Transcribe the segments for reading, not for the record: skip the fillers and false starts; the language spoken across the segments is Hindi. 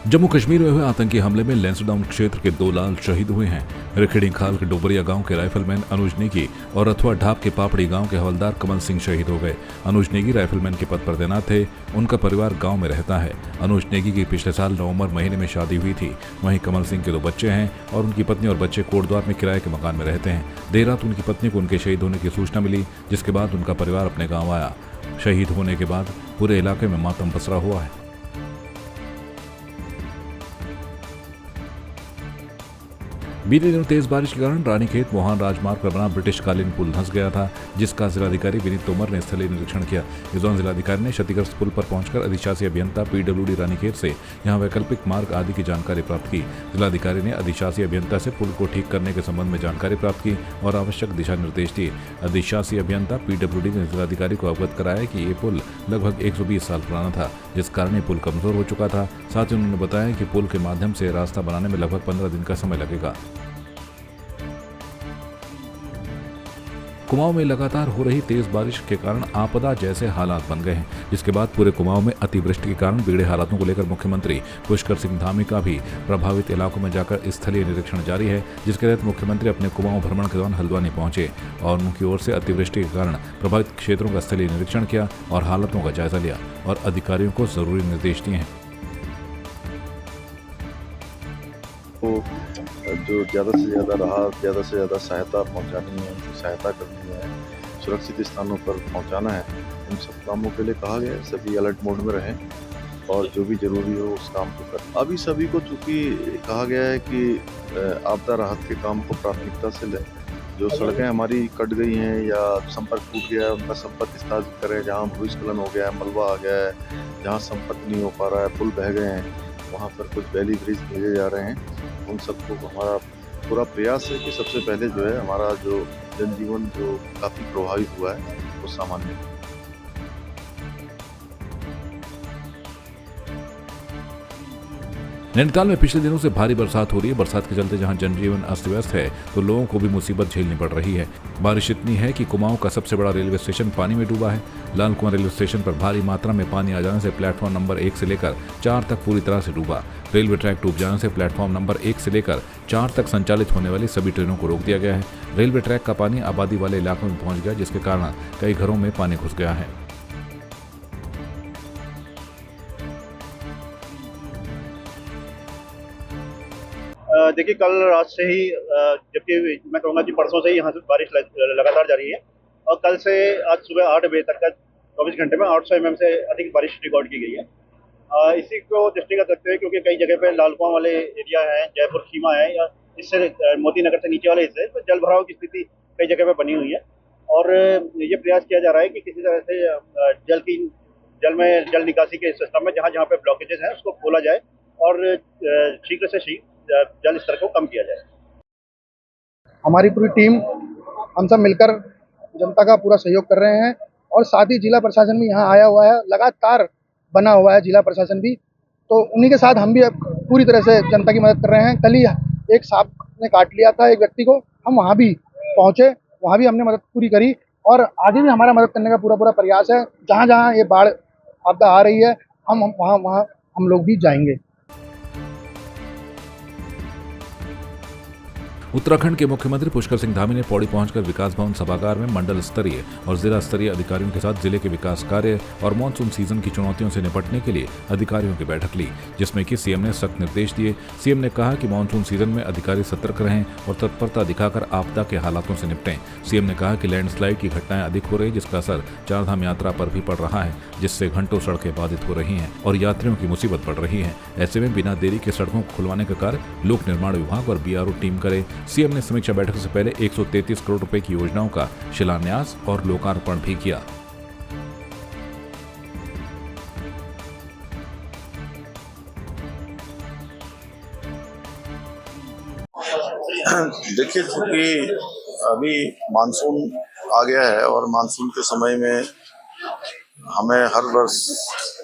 जम्मू कश्मीर में हुए आतंकी हमले में लैंसडाउन क्षेत्र के 2 लाल शहीद हुए हैं। रिखिड़ीखाल के डोबरिया गांव के राइफलमैन अनुज नेगी और रथुआ ढाब के पापड़ी गांव के हवलदार कमल सिंह शहीद हो गए। अनुज नेगी राइफलमैन के पद पर तैनात थे। उनका परिवार गांव में रहता है। अनुज नेगी की पिछले साल नवंबर महीने में शादी हुई थी। वहीं कमल सिंह के 2 बच्चे हैं और उनकी पत्नी और बच्चे कोटद्वार में किराए के मकान में रहते हैं। देर रात उनकी पत्नी को उनके शहीद होने की सूचना मिली, जिसके बाद उनका परिवार अपने गाँव आया। शहीद होने के बाद पूरे इलाके में मातम पसरा हुआ है। बीते दिनों तेज बारिश के कारण रानीखेत मोहान राजमार्ग पर बना ब्रिटिशकालीन पुल धंस गया था, जिसका जिलाधिकारी विनीत तोमर ने स्थलीय निरीक्षण किया। इस दौरान जिलाधिकारी ने क्षतिग्रस्त पुल पर पहुंचकर अधिशासी अभियंता PWD रानीखेत से यहां वैकल्पिक मार्ग आदि की जानकारी प्राप्त की। जिलाधिकारी ने अधिशासी अभियंता से पुल को ठीक करने के संबंध में जानकारी प्राप्त की और आवश्यक दिशा निर्देश दिए। अधिशासी अभियंता PWD ने जिलाधिकारी को अवगत कराया कि ये पुल लगभग 120 साल पुराना था, जिस कारण ये पुल कमजोर हो चुका था। साथ ही उन्होंने बताया कि पुल के माध्यम से रास्ता बनाने में लगभग 15 दिन का समय लगेगा। कुमाऊं में लगातार हो रही तेज बारिश के कारण आपदा जैसे हालात बन गए हैं, जिसके बाद पूरे कुमाऊं में अतिवृष्टि के कारण बिगड़े हालातों को लेकर मुख्यमंत्री पुष्कर सिंह धामी का भी प्रभावित इलाकों में जाकर स्थलीय निरीक्षण जारी है, जिसके तहत मुख्यमंत्री अपने कुमाऊं भ्रमण के दौरान हल्द्वानी पहुंचे और उनकी ओर से अतिवृष्टि के कारण प्रभावित क्षेत्रों का स्थलीय निरीक्षण किया और हालातों का जायजा लिया और अधिकारियों को जरूरी निर्देश दिए हैं। जो ज़्यादा से ज़्यादा राहत, ज़्यादा से ज़्यादा सहायता पहुंचानी है, उनकी सहायता करनी है, सुरक्षित स्थानों पर पहुंचाना है, इन सब कामों के लिए कहा गया है सभी अलर्ट मोड में रहें और जो भी ज़रूरी हो उस काम को करें। अभी सभी को चूँकि कहा गया है कि आपदा राहत के काम को प्राथमिकता से लें। जो सड़कें हमारी कट गई हैं या संपर्क टूट गया है, उनका संपर्क स्थापित करें। जहाँ भूस्खलन हो गया है, मलबा आ गया है, जहाँ संपर्क नहीं हो पा रहा है, पुल बह गए हैं, वहाँ पर कुछ वैली ब्रिज भेजे जा रहे हैं। उन सबको हमारा पूरा प्रयास है कि सबसे पहले जो है हमारा जो जनजीवन जो काफ़ी प्रभावित हुआ है वो सामान्य हो। नैनीताल में पिछले दिनों से भारी बरसात हो रही है। बरसात के चलते जहां जनजीवन अस्त व्यस्त है तो लोगों को भी मुसीबत झेलनी पड़ रही है। बारिश इतनी है कि कुमाऊं का सबसे बड़ा रेलवे स्टेशन पानी में डूबा है। लाल कुआं रेलवे स्टेशन पर भारी मात्रा में पानी आ जाने से प्लेटफॉर्म नंबर 1 से लेकर 4 तक पूरी तरह से डूबा। रेलवे ट्रैक डूब जाने से प्लेटफॉर्म नंबर 1 से लेकर 4 तक संचालित होने वाली सभी ट्रेनों को रोक दिया गया है। रेलवे ट्रैक का पानी आबादी वाले इलाकों में पहुंच गया, जिसके कारण कई घरों में पानी घुस गया है। देखिए, कल रात से ही जबकि मैं कहूँगा कि परसों से ही यहाँ से बारिश लगातार जारी है और कल से आज सुबह 8 बजे तक का 24 घंटे में 800 mm से अधिक बारिश रिकॉर्ड की गई है। इसी को दृष्टिगत रखते हुए, क्योंकि कई जगह पे लाल कुआं वाले एरिया है, जयपुर सीमा है या इससे मोती नगर से नीचे वाले हिस्से तो जल भराव की स्थिति कई जगह पे बनी हुई है और ये प्रयास किया जा रहा है कि किसी तरह से जल निकासी के सिस्टम में जहाँ पे ब्लॉकेजेस हैं उसको खोला जाए और शीघ्र से शीघ्र जल स्तर को कम किया जाए। हमारी पूरी टीम हम सब मिलकर जनता का पूरा सहयोग कर रहे हैं और साथ ही जिला प्रशासन भी यहाँ आया हुआ है, लगातार बना हुआ है जिला प्रशासन भी, तो उन्हीं के साथ हम भी पूरी तरह से जनता की मदद कर रहे हैं। कल ही एक सांप ने काट लिया था एक व्यक्ति को, हम वहाँ भी पहुँचे, वहाँ भी हमने मदद पूरी करी और आगे भी हमारा मदद करने का पूरा प्रयास है। जहाँ जहाँ ये बाढ़ आपदा आ रही है हम वहाँ हम लोग भी जाएंगे। उत्तराखंड के मुख्यमंत्री पुष्कर सिंह धामी ने पौड़ी पहुंचकर विकास भवन सभागार में मंडल स्तरीय और जिला स्तरीय अधिकारियों के साथ जिले के विकास कार्य और मानसून सीजन की चुनौतियों से निपटने के लिए अधिकारियों की बैठक ली, जिसमें कि सीएम ने सख्त निर्देश दिए। सीएम ने कहा कि मानसून सीजन में अधिकारी सतर्क रहें और तत्परता दिखाकर आपदा के हालातों से निपटें। सीएम ने कहा कि लैंडस्लाइड की घटनाएं अधिक हो रही, जिसका असर चारधाम यात्रा पर भी पड़ रहा है, जिससे घंटों सड़कें बाधित हो रही हैं और यात्रियों की मुसीबत बढ़ रही है। ऐसे में बिना देरी के सड़कों को खुलवाने का कार्य लोक निर्माण विभाग और BRO टीम करे। सीएम ने समीक्षा बैठक से पहले 133 करोड़ रुपए की योजनाओं का शिलान्यास और लोकार्पण भी किया। देखिए, क्योंकि अभी मानसून आ गया है और मानसून के समय में हमें हर वर्ष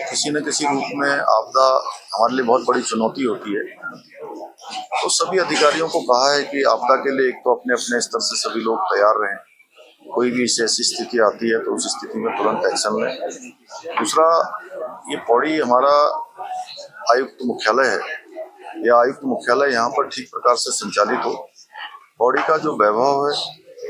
किसी न किसी रूप में आपदा हमारे लिए बहुत बड़ी चुनौती होती है। तो सभी अधिकारियों को कहा है कि आपदा के लिए एक तो अपने अपने स्तर से सभी लोग तैयार रहें। कोई भी ऐसी स्थिति आती है तो उस स्थिति में तुरंत एक्शन लें। दूसरा, ये पौड़ी हमारा आयुक्त मुख्यालय है, यह आयुक्त मुख्यालय यहाँ पर ठीक प्रकार से संचालित हो, पौड़ी का जो वैभव है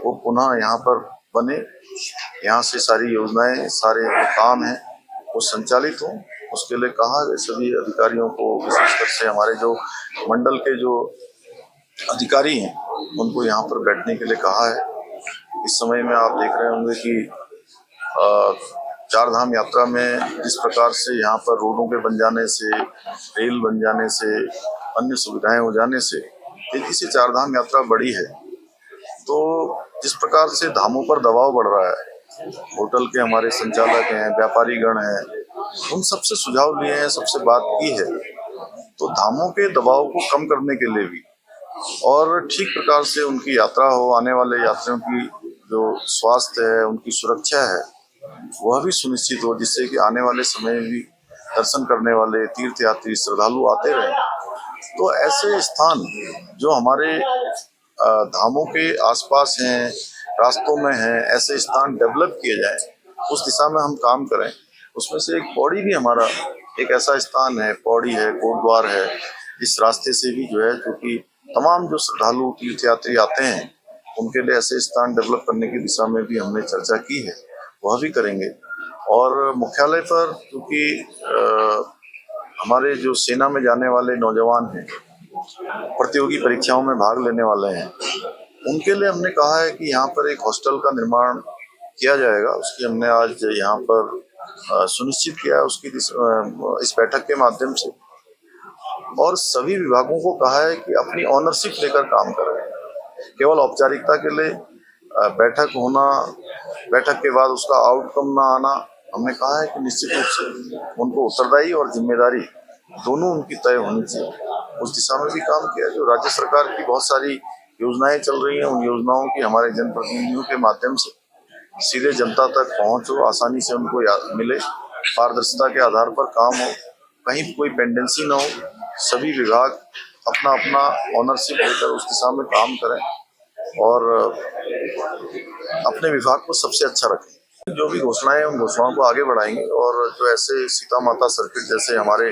वो पुनः यहाँ पर बने, यहाँ से सारी योजनाएं, सारे काम हैं वो संचालित हों। उसके लिए कहा है सभी अधिकारियों को, विशेषकर से हमारे जो मंडल के जो अधिकारी हैं उनको यहाँ पर बैठने के लिए कहा है। इस समय में आप देख रहे होंगे कि चार धाम यात्रा में जिस प्रकार से यहाँ पर रोडों के बन जाने से, रेल बन जाने से, अन्य सुविधाएं हो जाने से तेजी से चार धाम यात्रा बढ़ी है। तो जिस प्रकार से धामों पर दबाव बढ़ रहा है, होटल के हमारे संचालक हैं, व्यापारीगण हैं, उन सबसे सुझाव लिए हैं, सबसे बात की है। तो धामों के दबाव को कम करने के लिए भी और ठीक प्रकार से उनकी यात्रा हो, आने वाले यात्रियों की जो स्वास्थ्य है, उनकी सुरक्षा है, वह भी सुनिश्चित हो, जिससे कि आने वाले समय में भी दर्शन करने वाले तीर्थयात्री श्रद्धालु आते रहे। तो ऐसे स्थान जो हमारे धामों के आसपास हैं, रास्तों में हैं, ऐसे स्थान डेवलप किए जाएं, उस दिशा में हम काम करें। उसमें से एक पौड़ी भी हमारा एक ऐसा स्थान है, पौड़ी है, कोटद्वार है। इस रास्ते से भी जो है, क्योंकि तमाम जो श्रद्धालु तीर्थयात्री आते हैं उनके लिए ऐसे स्थान डेवलप करने की दिशा में भी हमने चर्चा की है, वह भी करेंगे। और मुख्यालय पर क्योंकि हमारे जो सेना में जाने वाले नौजवान हैं, प्रतियोगी परीक्षाओं में भाग लेने वाले हैं, उनके लिए हमने कहा है कि यहाँ पर एक हॉस्टल का निर्माण किया जाएगा। उसकी हमने आज यहाँ पर सुनिश्चित किया है, उसकी इस बैठक के माध्यम से। और सभी विभागों को कहा है कि अपनी ऑनरशिप लेकर काम करें। केवल औपचारिकता के लिए बैठक होना, बैठक के बाद उसका आउटकम ना आना, हमने कहा है कि निश्चित रूप से उनको उत्तरदायी और जिम्मेदारी दोनों उनकी तय होनी चाहिए। उस दिशा में भी काम किया। जो राज्य सरकार की बहुत सारी योजनाएं चल रही हैं, उन योजनाओं की हमारे जनप्रतिनिधियों के माध्यम से सीधे जनता तक पहुंच हो, आसानी से उनको मिले, पारदर्शिता के आधार पर काम हो, कहीं कोई पेंडेंसी ना हो। सभी विभाग अपना अपना ऑनरशिप लेकर उस दिशा में काम करें और अपने विभाग को सबसे अच्छा रखें। जो भी घोषणाएं हैं, उन घोषणाओं को आगे बढ़ाएंगे। और जो ऐसे सीता माता सर्किट जैसे हमारे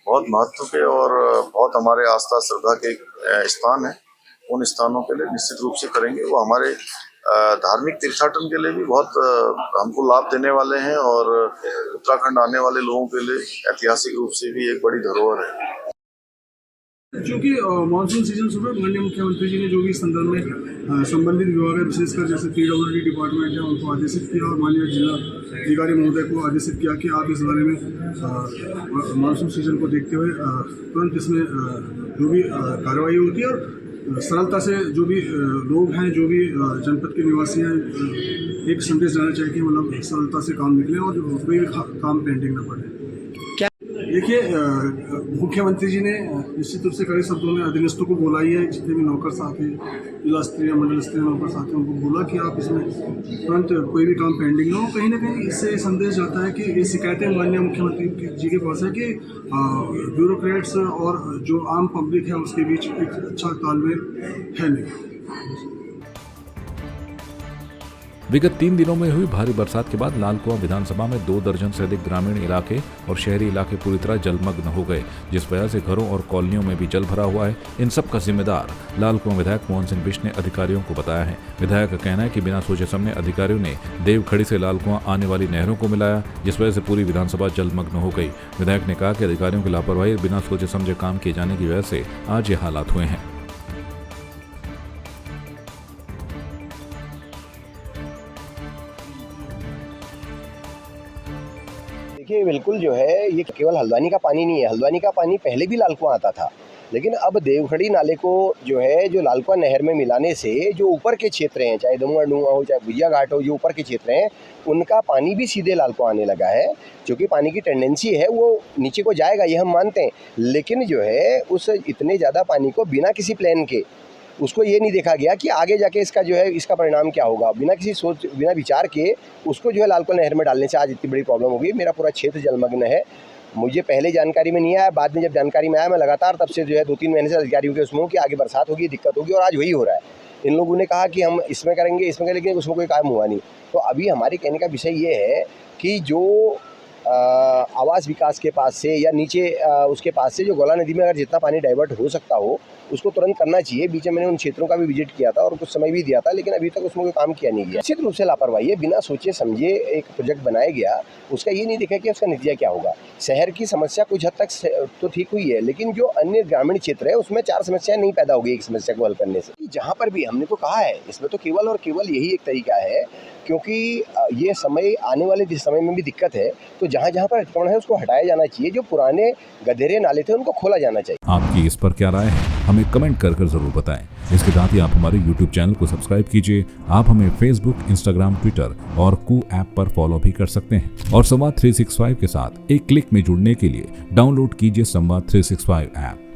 बहुत महत्व के और बहुत हमारे आस्था श्रद्धा के स्थान हैं, उन स्थानों के लिए निश्चित रूप से करेंगे। वो हमारे धार्मिक तीर्थाटन के लिए भी बहुत हमको लाभ देने वाले हैं और उत्तराखंड आने वाले लोगों के लिए ऐतिहासिक रूप से भी एक बड़ी धरोहर है। क्योंकि मानसून सीजन शुरू है, माननीय मुख्यमंत्री जी ने जो भी इस संदर्भ में संबंधित विभाग है, विशेषकर जैसे PWD डिपार्टमेंट है, उनको आदेशित किया और माननीय जिला अधिकारी महोदय को आदेशित किया कि आप इस बारे में मानसून सीजन को देखते हुए तुरंत इसमें जो भी कार्रवाई होती है और सरलता से जो भी लोग हैं, जो भी जनपद के निवासी हैं, एक संदेश जाना चाहिए कि मतलब सरलता से काम निकले और कोई भी काम पेंडिंग न पड़े। देखिए, मुख्यमंत्री जी ने निश्चित रूप से कड़े शब्दों में अधीनस्थों को बोला ही है, जितने भी नौकर साथी, जिला स्तरीय मंडल स्तरीय नौकर साथी, उनको बोला कि आप इसमें तुरंत कोई भी काम पेंडिंग ना हो। कहीं ना कहीं इससे संदेश जाता है कि ये शिकायतें माननीय मुख्यमंत्री जी के पास है कि ब्यूरोक्रेट्स और जो आम पब्लिक है उसके बीच एक अच्छा तालमेल है नहीं। विगत 3 दिनों में हुई भारी बरसात के बाद लाल कुआं विधानसभा में 2 दर्जन से अधिक ग्रामीण इलाके और शहरी इलाके पूरी तरह जलमग्न हो गए, जिस वजह से घरों और कॉलोनियों में भी जल भरा हुआ है। इन सब का जिम्मेदार लाल कुआं विधायक मोहन सिंह बिष्ट ने अधिकारियों को बताया है। विधायक का कहना है कि बिना सोचे समझे अधिकारियों ने देवखड़ी से लाल कुआं आने वाली नहरों को मिलाया, जिस वजह से पूरी विधानसभा जलमग्न हो गई। विधायक ने कहा कि अधिकारियों की लापरवाही और बिना सोचे समझे काम किए जाने की वजह से आज ये हालात हुए हैं। देखिए, बिल्कुल जो है ये केवल हल्द्वानी का पानी नहीं है। हल्द्वानी का पानी पहले भी लाल कुआं आता था, लेकिन अब देवखड़ी नाले को जो है जो लाल कुआं नहर में मिलाने से जो ऊपर के क्षेत्र हैं, चाहे दमुआ हो, चाहे भुजिया घाट हो, जो ऊपर के क्षेत्र हैं, उनका पानी भी सीधे लाल कुआं आने लगा है। क्योंकि पानी की टेंडेंसी है वो नीचे को जाएगा, ये हम मानते हैं, लेकिन जो है उस इतने ज़्यादा पानी को बिना किसी प्लान के, उसको ये नहीं देखा गया कि आगे जाके इसका जो है इसका परिणाम क्या होगा। बिना किसी सोच, बिना विचार के उसको जो है लाल कुआं नहर में डालने से आज इतनी बड़ी प्रॉब्लम हो गई। मेरा पूरा क्षेत्र जलमग्न है। मुझे पहले जानकारी में नहीं आया, बाद में जब जानकारी में आया, मैं लगातार तब से जो है 2-3 महीने से अधिकारियों के उसमें कि आगे बरसात होगी, दिक्कत होगी, और आज वही हो रहा है। इन लोगों ने कहा कि हम इसमें करेंगे, लेकिन उसमें कोई काम हुआ नहीं। तो अभी हमारे कहने का विषय ये है कि जो आवास विकास के पास से या नीचे उसके पास से जो गोला नदी में अगर जितना पानी डाइवर्ट हो सकता हो उसको तुरंत करना चाहिए। बीच में मैंने उन क्षेत्रों का भी विजिट किया था और कुछ समय भी दिया था, लेकिन अभी तक उसमें कोई काम किया नहीं गया। निश्चित रूप से लापरवाही है, बिना सोचे समझे एक प्रोजेक्ट बनाया गया, उसका ये नहीं देखा कि उसका नतीजा क्या होगा। शहर की समस्या कुछ हद तक तो ठीक हुई है, लेकिन जो अन्य ग्रामीण क्षेत्र है उसमें 4 समस्याएं नहीं पैदा होगी एक समस्या को हल करने से। जहाँ पर भी हमने तो कहा है, इसमें तो केवल और केवल यही एक तरीका है, क्योंकि ये समय आने वाले जिस समय में भी दिक्कत है, तो जहाँ जहाँ पर अतिक्रमण है उसको हटाया जाना चाहिए। जो पुराने गधेरे नाले थे उनको खोला जाना चाहिए। आपकी इस पर क्या राय है, हमें कमेंट कर जरूर बताएं। इसके साथ ही आप हमारे YouTube चैनल को सब्सक्राइब कीजिए। आप हमें Facebook, Instagram, Twitter और कू ऐप पर फॉलो भी कर सकते हैं। और संवाद 365 के साथ एक क्लिक में जुड़ने के लिए डाउनलोड कीजिए संवाद 365 ऐप।